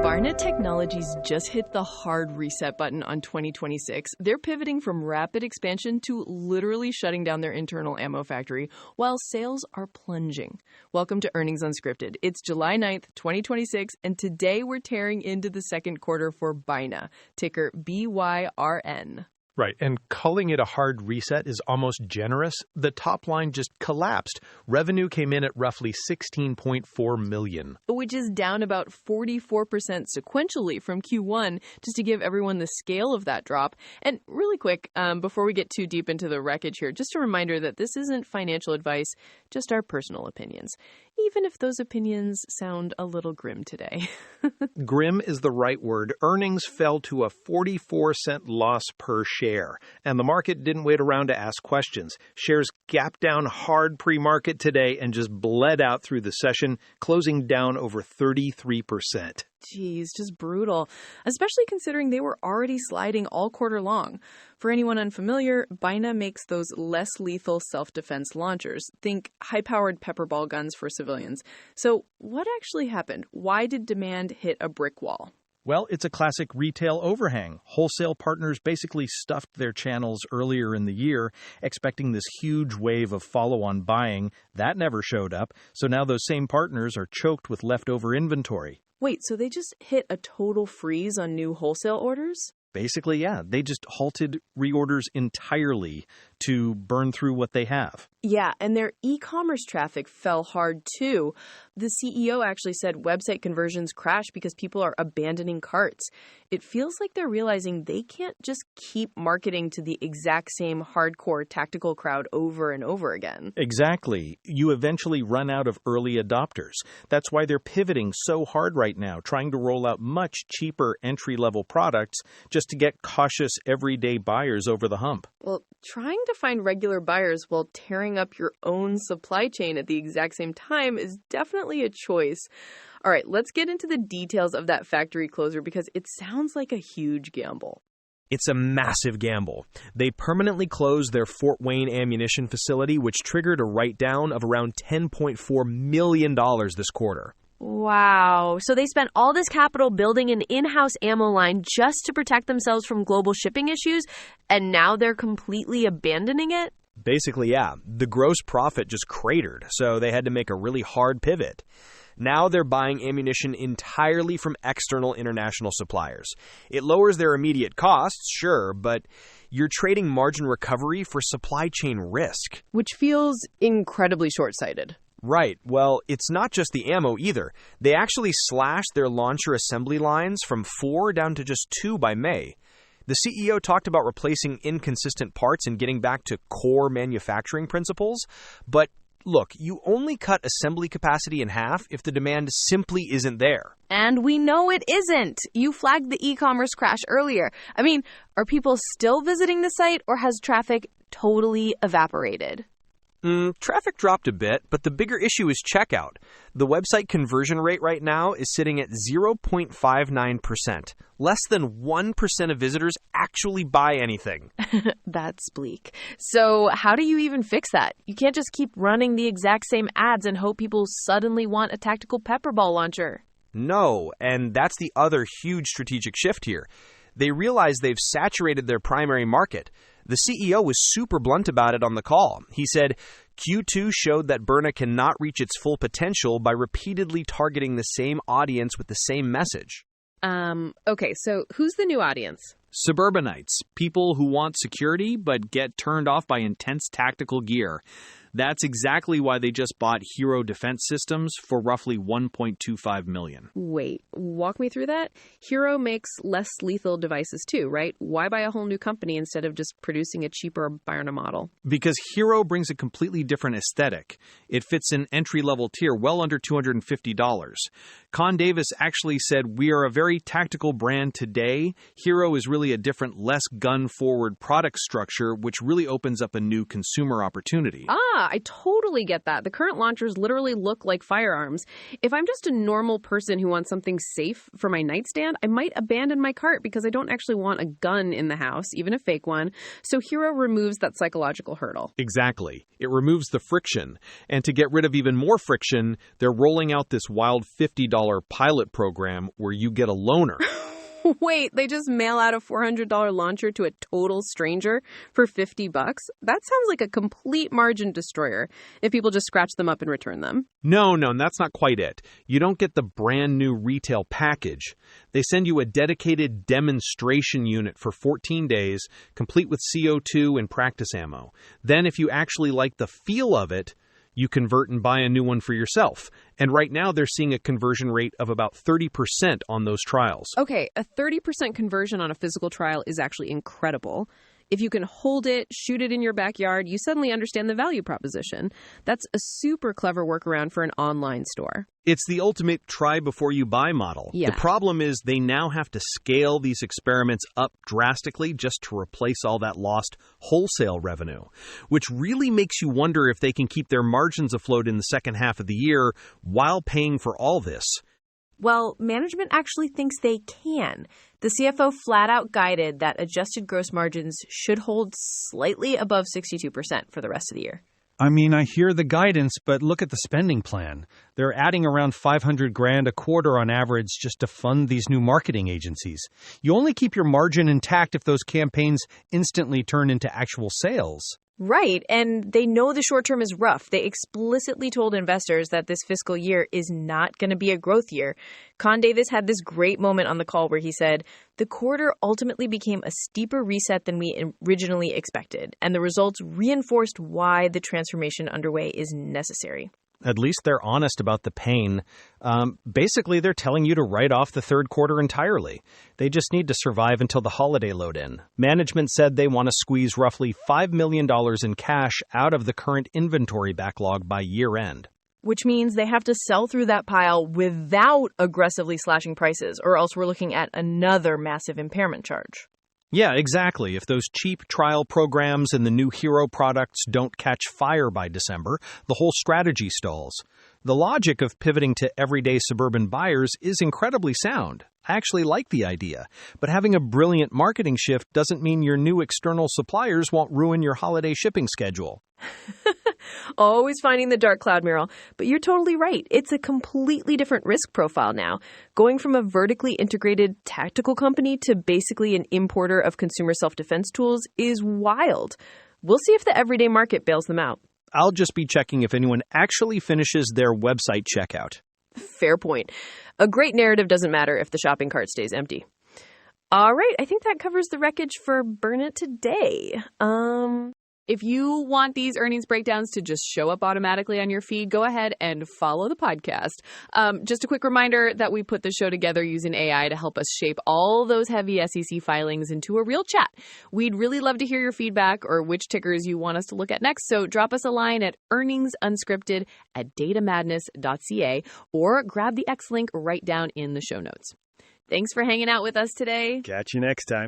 Byrna Technologies just hit the hard reset button on 2026. They're pivoting from rapid expansion to literally shutting down their internal ammo factory while sales are plunging. Welcome to Earnings Unscripted. It's July 9th, 2026, and today we're tearing into the second quarter for Byrna, ticker BYRN. Right, and calling it a hard reset is almost generous. The top line just collapsed. Revenue came in at roughly $16.4 million. Which is down about 44% sequentially from Q1, just to give everyone the scale of that drop. And really quick, before we get too deep into the wreckage here, just a reminder that this isn't financial advice, just our personal opinions. Even if those opinions sound a little grim today. Grim is the right word. Earnings fell to a 44-cent loss per share, and the market didn't wait around to ask questions. Shares gapped down hard pre-market today and just bled out through the session, closing down over 33%. Geez, just brutal, especially considering they were already sliding all quarter long. For anyone unfamiliar, Byrna makes those less lethal self-defense launchers. Think high-powered pepper ball guns for civilians. So what actually happened? Why did demand hit a brick wall? Well, it's a classic retail overhang. Wholesale partners basically stuffed their channels earlier in the year, expecting this huge wave of follow-on buying. That never showed up, so now those same partners are choked with leftover inventory. Wait, so they just hit a total freeze on new wholesale orders? Basically, yeah. They just halted reorders entirely to burn through what they have. Yeah, and their e-commerce traffic fell hard too. The CEO actually said website conversions crashed because people are abandoning carts. It feels like they're realizing they can't just keep marketing to the exact same hardcore tactical crowd over and over again. Exactly. You eventually run out of early adopters. That's why they're pivoting so hard right now, trying to roll out much cheaper entry-level products just to get cautious everyday buyers over the hump. Well, trying to find regular buyers while tearing up your own supply chain at the exact same time is definitely a choice. All right, let's get into the details of that factory closure because it sounds like a huge gamble. It's a massive gamble. They permanently closed their Fort Wayne ammunition facility, which triggered a write-down of around $10.4 million this quarter. Wow. So they spent all this capital building an in-house ammo line just to protect themselves from global shipping issues, and now they're completely abandoning it? Basically, yeah. The gross profit just cratered, so they had to make a really hard pivot. Now they're buying ammunition entirely from external international suppliers. It lowers their immediate costs, sure, but you're trading margin recovery for supply chain risk. Which feels incredibly short-sighted. Right. Well, it's not just the ammo either. They actually slashed their launcher assembly lines from 4 down to just 2 by May. The CEO talked about replacing inconsistent parts and getting back to core manufacturing principles. But look, you only cut assembly capacity in half if the demand simply isn't there. And we know it isn't. You flagged the e-commerce crash earlier. I mean, are people still visiting the site or has traffic totally evaporated? Traffic dropped a bit, but the bigger issue is checkout. The website conversion rate right now is sitting at 0.59%. Less than 1% of visitors actually buy anything. That's bleak. So how do you even fix that? You can't just keep running the exact same ads and hope people suddenly want a tactical pepper ball launcher. No, and that's the other huge strategic shift here. They realize they've saturated their primary market. The CEO was super blunt about it on the call. He said, Q2 showed that Byrna cannot reach its full potential by repeatedly targeting the same audience with the same message. Okay, so who's the new audience? Suburbanites, people who want security but get turned off by intense tactical gear. That's exactly why they just bought Hero Defense Systems for roughly $1.25 million. Wait, walk me through that? Hero makes less lethal devices too, right? Why buy a whole new company instead of just producing a cheaper Byrna model? Because Hero brings a completely different aesthetic. It fits an entry-level tier well under $250. Con Davis actually said, "We are a very tactical brand today. Hero is really a different, less gun-forward product structure, which really opens up a new consumer opportunity." I totally get that. The current launchers literally look like firearms. If I'm just a normal person who wants something safe for my nightstand, I might abandon my cart because I don't actually want a gun in the house, even a fake one. So Hero removes that psychological hurdle. Exactly. It removes the friction. And to get rid of even more friction, they're rolling out this wild $50 pilot program where you get a loaner. Wait, they just mail out a $400 launcher to a total stranger for $50? That sounds like a complete margin destroyer if people just scratch them up and return them. No, that's not quite it. You don't get the brand new retail package. They send you a dedicated demonstration unit for 14 days, complete with CO2 and practice ammo. Then if you actually like the feel of it, you convert and buy a new one for yourself. And right now they're seeing a conversion rate of about 30% on those trials. Okay, a 30% conversion on a physical trial is actually incredible. If you can hold it, shoot it in your backyard, you suddenly understand the value proposition. That's a super clever workaround for an online store. It's the ultimate try before you buy model. Yeah. The problem is they now have to scale these experiments up drastically just to replace all that lost wholesale revenue, which really makes you wonder if they can keep their margins afloat in the second half of the year while paying for all this. Well, management actually thinks they can. The CFO flat out guided that adjusted gross margins should hold slightly above 62% for the rest of the year. I mean, I hear the guidance, but look at the spending plan. They're adding around $500,000 a quarter on average just to fund these new marketing agencies. You only keep your margin intact if those campaigns instantly turn into actual sales. Right, and they know the short term is rough. They explicitly told investors that this fiscal year is not going to be a growth year. Con Davis had this great moment on the call where he said, "The quarter ultimately became a steeper reset than we originally expected, and the results reinforced why the transformation underway is necessary." At least they're honest about the pain. Basically, they're telling you to write off the third quarter entirely. They just need to survive until the holiday load in. Management said they want to squeeze roughly $5 million in cash out of the current inventory backlog by year end. Which means they have to sell through that pile without aggressively slashing prices, or else we're looking at another massive impairment charge. Yeah, exactly. If those cheap trial programs and the new hero products don't catch fire by December, the whole strategy stalls. The logic of pivoting to everyday suburban buyers is incredibly sound. I actually like the idea. But having a brilliant marketing shift doesn't mean your new external suppliers won't ruin your holiday shipping schedule. Always finding the dark cloud, Meryl. But you're totally right. It's a completely different risk profile now. Going from a vertically integrated tactical company to basically an importer of consumer self-defense tools is wild. We'll see if the everyday market bails them out. I'll just be checking if anyone actually finishes their website checkout. Fair point. A great narrative doesn't matter if the shopping cart stays empty. All right, I think that covers the wreckage for Byrna today. If you want these earnings breakdowns to just show up automatically on your feed, go ahead and follow the podcast. Just a quick reminder that we put the show together using AI to help us shape all those heavy SEC filings into a real chat. We'd really love to hear your feedback or which tickers you want us to look at next. So drop us a line at earningsunscripted@datamadness.ca or grab the X link right down in the show notes. Thanks for hanging out with us today. Catch you next time.